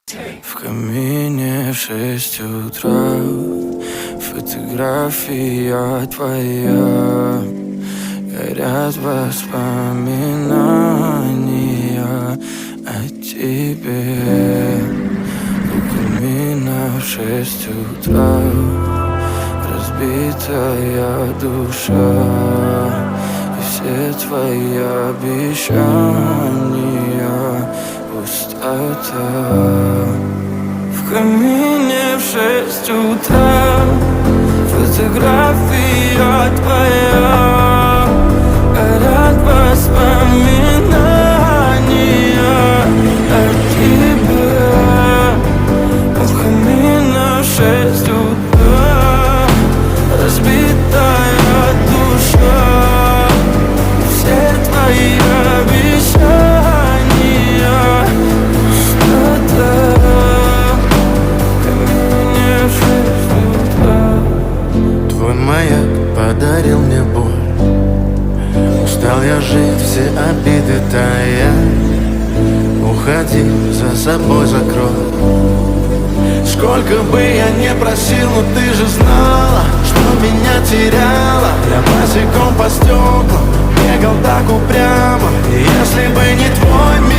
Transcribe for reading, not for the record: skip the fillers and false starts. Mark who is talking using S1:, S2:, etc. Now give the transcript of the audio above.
S1: В камине в 6 утра, фотография твоя, горят воспоминания о тебе. У камина в 6 утра, разбитая душа, и все твои обещания пустота. В камине в 6 утра, фотография твоя, горят воспоминания о тебе. В камине в 6 утра, разбитая душа, все твои обещания пустота.
S2: Твой маяк подарил мне боль. Устал я жить, все обиды тая. Уходи, за собой закрой. Сколько бы я не просил, но ты же знала, что меня теряла. Я босиком по стеклам бегал так упрямо. И если бы не твой мир,